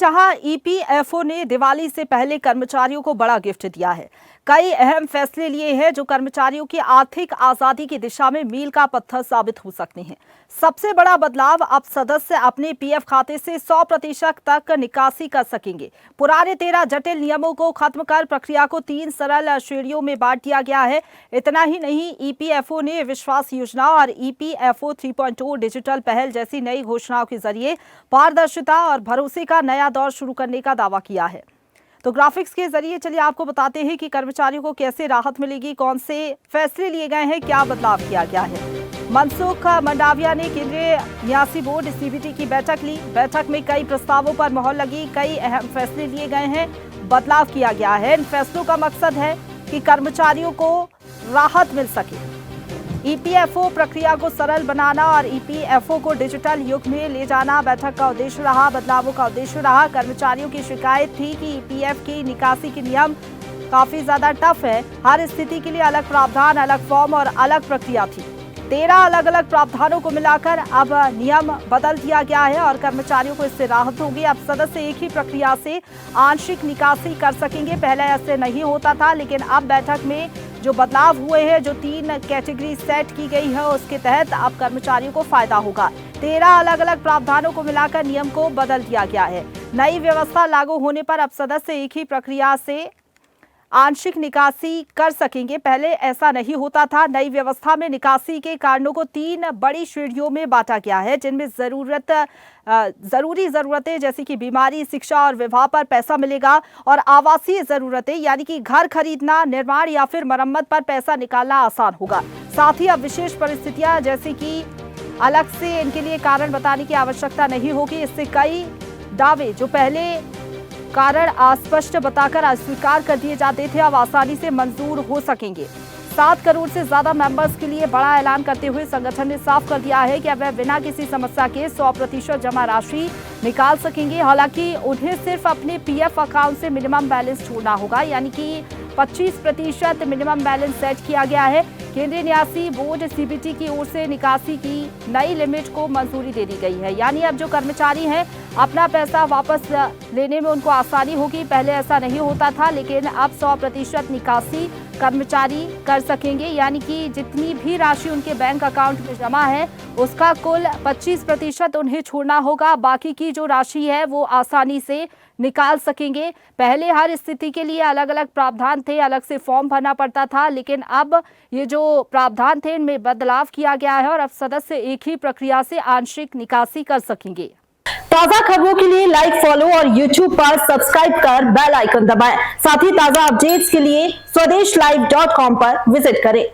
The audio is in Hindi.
जहां ईपीएफओ ने दिवाली से पहले कर्मचारियों को बड़ा गिफ्ट दिया है। कई अहम फैसले लिए हैं जो कर्मचारियों की आर्थिक आजादी की दिशा में मील का पत्थर साबित हो सकते हैं। सबसे बड़ा बदलाव, अब सदस्य अपने पीएफ खाते से 100% तक निकासी कर सकेंगे। पुराने 13 जटिल नियमों को खत्म कर प्रक्रिया को 3 सरल श्रेणियों में बांट दिया गया है। इतना ही नहीं, ईपीएफओ ने विश्वास योजना और ईपीएफओ 3.0 डिजिटल पहल जैसी नई घोषणाओं के जरिए पारदर्शिता और भरोसे का नया दौर शुरू करने का दावा किया है। तो ग्राफिक्स के जरिए चलिए आपको बताते हैं कि कर्मचारियों को कैसे राहत मिलेगी, कौन से फैसले लिए गए हैं, क्या बदलाव किया गया है। मनसुख मंडाविया ने केंद्रीय न्यासी बोर्ड सीबीटी की बैठक ली। बैठक में कई प्रस्तावों पर मोहर लगी, कई अहम फैसले लिए गए हैं, बदलाव किया गया है। इन फैसलों का मकसद है कि कर्मचारियों को राहत मिल सके। ईपीएफओ प्रक्रिया को सरल बनाना और ईपीएफओ को डिजिटल युग में ले जाना बैठक का उद्देश्य रहा। बदलावों का उद्देश्य रहा, कर्मचारियों की शिकायत थी कि ईपीएफ की निकासी के नियम काफी ज्यादा टफ है। हर स्थिति के लिए अलग प्रावधान, अलग फॉर्म और अलग प्रक्रिया थी। 13 अलग अलग प्रावधानों को मिलाकर अब नियम बदल दिया गया है और कर्मचारियों को इससे राहत होगी। अब सदस्य एक ही प्रक्रिया से आंशिक निकासी कर सकेंगे। पहले ऐसे नहीं होता था, लेकिन अब बैठक में जो बदलाव हुए हैं, जो 3 कैटेगरी सेट की गई है, उसके तहत अब कर्मचारियों को फायदा होगा। 13 अलग अलग प्रावधानों को मिलाकर नियम को बदल दिया गया है। नई व्यवस्था लागू होने पर अब सदस्य एक ही प्रक्रिया से आंशिक निकासी कर सकेंगे। पहले ऐसा नहीं होता था। नई व्यवस्था में निकासी के कारणों को 3 बड़ी श्रेणियों में बांटा गया है, जिनमें जरूरी जरूरतें जैसे कि बीमारी, शिक्षा और विवाह पर पैसा मिलेगा, और आवासीय जरूरतें यानी कि घर खरीदना, निर्माण या फिर मरम्मत पर पैसा निकालना आसान होगा। साथ ही अब विशेष परिस्थितियां जैसे कि अलग से इनके लिए कारण बताने की आवश्यकता नहीं होगी। इससे कई दावे जो पहले कारण अस्पष्ट बताकर अस्वीकार कर दिए जाते थे, अब आसानी से मंजूर हो सकेंगे। 7 करोड़ से ज्यादा मेंबर्स के लिए बड़ा ऐलान करते हुए संगठन ने साफ कर दिया है कि अब वे बिना किसी समस्या के 100% जमा राशि निकाल सकेंगे। हालांकि उन्हें सिर्फ अपने पीएफ अकाउंट से मिनिमम बैलेंस छोड़ना होगा, यानी कि 25% मिनिमम बैलेंस सेट किया गया है। केंद्रीय न्यासी बोर्ड सीबीटी की ओर से निकासी की नई लिमिट को मंजूरी दे दी गई है, यानी अब जो कर्मचारी हैं अपना पैसा वापस लेने में उनको आसानी होगी। पहले ऐसा नहीं होता था, लेकिन अब 100% निकासी कर्मचारी कर सकेंगे, यानी कि जितनी भी राशि उनके बैंक अकाउंट में जमा है उसका कुल 25% उन्हें छोड़ना होगा। बाकी की जो राशि है वो आसानी से निकाल सकेंगे। पहले हर स्थिति के लिए अलग अलग प्रावधान थे, अलग से फॉर्म भरना पड़ता था, लेकिन अब ये जो प्रावधान थे इनमें बदलाव किया गया है और अब सदस्य एक ही प्रक्रिया से आंशिक निकासी कर सकेंगे। ताजा खबरों के लिए लाइक, फॉलो और YouTube पर सब्सक्राइब कर बेल आइकन दबाएं। साथ ही ताजा अपडेट्स के लिए swedeshlive.com पर विजिट करें।